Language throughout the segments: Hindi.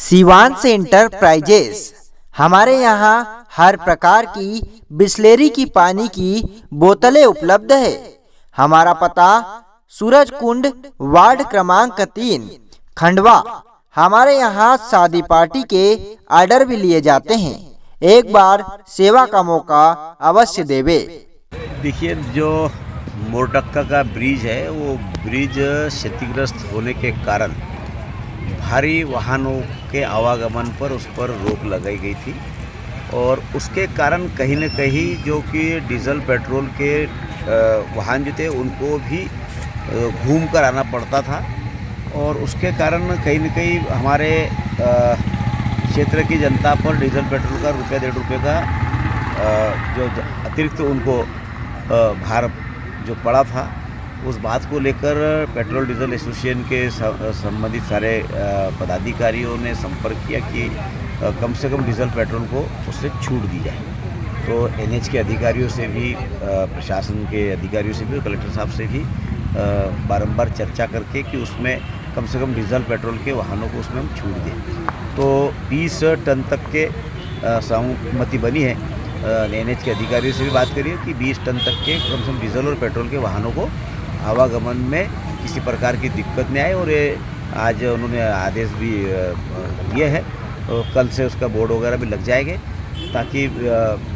शिवांश एंटरप्राइजेस। हमारे यहाँ हर प्रकार की बिसलेरी की पानी की बोतलें उपलब्ध है। हमारा पता सूरज कुंड, वार्ड क्रमांक 3, खंडवा। हमारे यहाँ शादी पार्टी के ऑर्डर भी लिए जाते हैं। एक बार सेवा का मौका अवश्य देवे। देखिए, जो मोरडक्का का ब्रिज है वो ब्रिज क्षतिग्रस्त होने के कारण भारी वाहनों के आवागमन पर उस पर रोक लगाई गई थी और उसके कारण कहीं न कहीं जो कि डीजल पेट्रोल के वाहन जो थे उनको भी घूम कर आना पड़ता था और उसके कारण कहीं न कहीं हमारे क्षेत्र की जनता पर डीजल पेट्रोल का ₹1.5 का जो अतिरिक्त उनको भार जो पड़ा था, उस बात को लेकर पेट्रोल डीजल एसोसिएशन के संबंधित सारे पदाधिकारियों ने संपर्क किया कि कम से कम डीजल पेट्रोल को उससे छूट दी जाए। तो एनएच के अधिकारियों से भी, प्रशासन के अधिकारियों से भी, कलेक्टर साहब से भी बारंबार चर्चा करके कि उसमें कम से कम डीजल पेट्रोल के वाहनों को उसमें हम छूट दें। तो 20 टन तक के सहमति बनी है। एनएच के अधिकारियों से भी बात करिए कि 20 टन तक के कम से कम डीजल और पेट्रोल के वाहनों को आवागमन में किसी प्रकार की दिक्कत नहीं आए और ये आज उन्होंने आदेश भी दिए हैं। तो कल से उसका बोर्ड वगैरह भी लग जाएंगे ताकि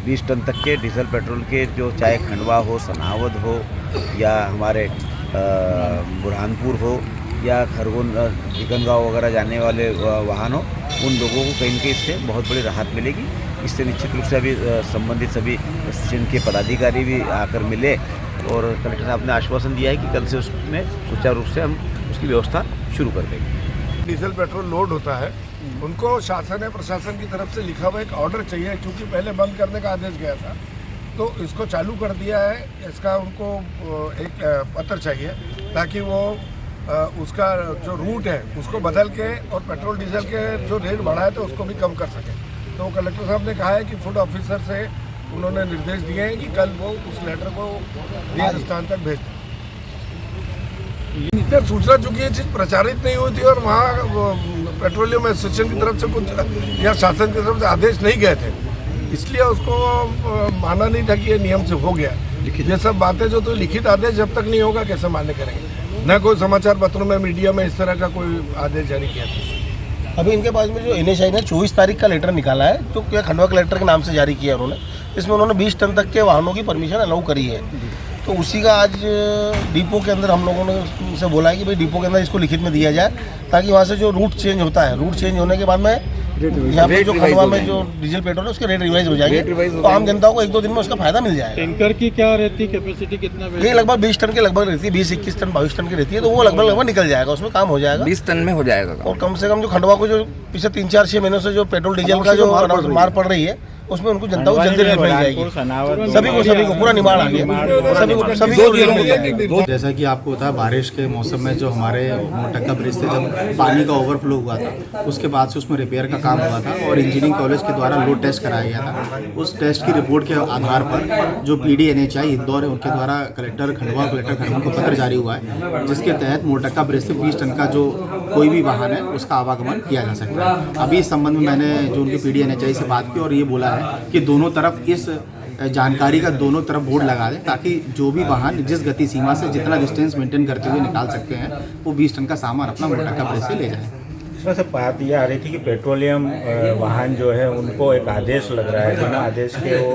20 टन तक के डीजल पेट्रोल के जो चाहे खंडवा हो, सनावद हो या हमारे बुरहानपुर हो या खरगोन दिगनगांव वगैरह जाने वाले वाहन हो, उन लोगों को कहीं न कहीं इससे बहुत बड़ी राहत मिलेगी। इससे निश्चित रूप से अभी संबंधित सभी एसोसिएशन के पदाधिकारी भी आकर मिले और कलेक्टर साहब ने आश्वासन दिया है कि कल से उसमें सुचारू रूप से हम उसकी व्यवस्था शुरू कर देंगे। डीजल पेट्रोल लोड होता है, उनको शासन है प्रशासन की तरफ से लिखा हुआ एक ऑर्डर चाहिए, क्योंकि पहले बंद करने का आदेश गया था तो इसको चालू कर दिया है। इसका उनको एक पत्र चाहिए ताकि वो उसका जो रूट है उसको बदल के और पेट्रोल डीजल के जो रेट बढ़ा है तो उसको भी कम कर सके। तो कलेक्टर साहब ने कहा है कि फूड ऑफिसर से उन्होंने निर्देश दिए हैं कि कल वो उस लेटर को देश स्थान तक भेज दें। सूचना चूंकि ये चीज़ प्रचारित नहीं हुई थी और वहाँ पेट्रोलियम एसोसिएशन की तरफ से कुछ या शासन की तरफ से आदेश नहीं गए थे, इसलिए उसको माना नहीं था कि ये नियम से हो गया। ये सब बातें जो तो लिखित आदेश जब तक नहीं होगा कैसे मान्य करेंगे। न कोई समाचार पत्रों में, मीडिया में इस तरह का कोई आदेश जारी किया था। अभी इनके पास में जो एनएचआई ने 24 तारीख का लेटर निकाला है तो क्या खंडवा कलेक्टर के नाम से जारी किया उन्होंने। इसमें उन्होंने 20 टन तक के वाहनों की परमिशन अलाउ करी है। तो उसी का आज डिपो के अंदर हम लोगों ने उनसे बोला है कि भाई डिपो के अंदर इसको लिखित में दिया जाए ताकि वहाँ से जो रूट चेंज होता है, रूट चेंज होने के बाद में यहाँ पे जो खंडवा में जो डीजल पेट्रोल है उसके रेट रिवाइज हो जाएंगे तो आम जनता को 1-2 दिन में उसका फायदा मिल जाएगा। टैंकर की क्या रहती है कैपेसिटी, कितना? ये लगभग 20 टन के लगभग रहती है, 20-21 टन 22 टन की रहती है। तो वो लगभग निकल जाएगा, उसमें काम हो जाएगा, 20 टन में हो जाएगा। और कम से कम जो खंडवा को जो पिछले 3-4-6 महीनों से जो पेट्रोल डीजल का जो मार पड़ रही है उसमें उनको जनता को जल्दी रेट मिल जाएगी। सभी को पूरा निमाड़ आ गया, सभी को रेट मिल जाएगी। जैसा कि आपको पता है, बारिश के मौसम में जो हमारे मोरडक्का ब्रिज से जब पानी का ओवरफ्लो हुआ था उसके बाद से उसमें रिपेयर का काम हुआ था और इंजीनियरिंग कॉलेज के द्वारा लोड टेस्ट कराया गया था। उस टेस्ट की रिपोर्ट के आधार पर जो पीडी एनएचआई इंदौर है उनके द्वारा कलेक्टर खंडवा को पत्र जारी हुआ है जिसके तहत मोरडक्का ब्रिज से 20 टन का जो कोई भी वाहन है उसका आवागमन किया जा सकता है। अभी इस संबंध में मैंने जो उनके पीडी एनएचआई से बात की और ये बोला है कि दोनों तरफ इस जानकारी का दोनों तरफ बोर्ड लगा दें ताकि जो भी वाहन जिस गति सीमा से जितना डिस्टेंस मेंटेन करते हुए निकाल सकते हैं वो 20 टन का सामान अपना मोरडक्का ब्रिज से ले जाएं। इसमें से बात यह आ रही थी कि पेट्रोलियम वाहन जो है उनको एक आदेश लग रहा है, बिना आदेश के वो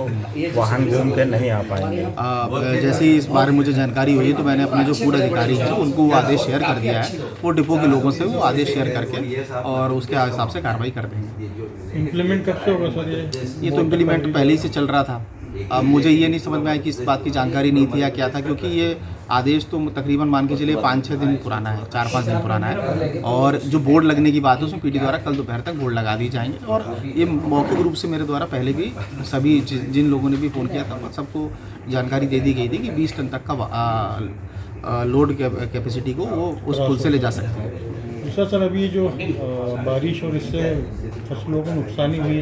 वाहन घूम के नहीं आ पाएंगे। जैसे ही इस बारे में मुझे जानकारी हुई तो मैंने अपने जो फूड अधिकारी हैं उनको वो आदेश शेयर कर दिया है। वो डिपो के लोगों से वो आदेश शेयर करके और उसके हिसाब से कार्रवाई कर देंगे। इम्प्लीमेंट कब से होगा सर? ये तो इम्प्लीमेंट पहले ही से चल रहा था। अब मुझे ये नहीं समझ में आया कि इस बात की जानकारी नहीं थी या क्या था, क्योंकि ये आदेश तो तकरीबन मान के चलिए 5-6 दिन पुराना है, 4-5 दिन पुराना है और जो बोर्ड लगने की बात है उसमें पीडी द्वारा कल दोपहर तक बोर्ड लगा दिए जाएंगे। और ये मौखिक रूप से मेरे द्वारा पहले भी सभी जिन लोगों ने भी फ़ोन किया था सबको जानकारी दे दी गई थी कि 20 टन तक का लोड कैपेसिटी को वो उस पुल से ले जा सकते हैं। दूसरा सर, अभी जो बारिश और इससे फसलों को नुकसानी हुई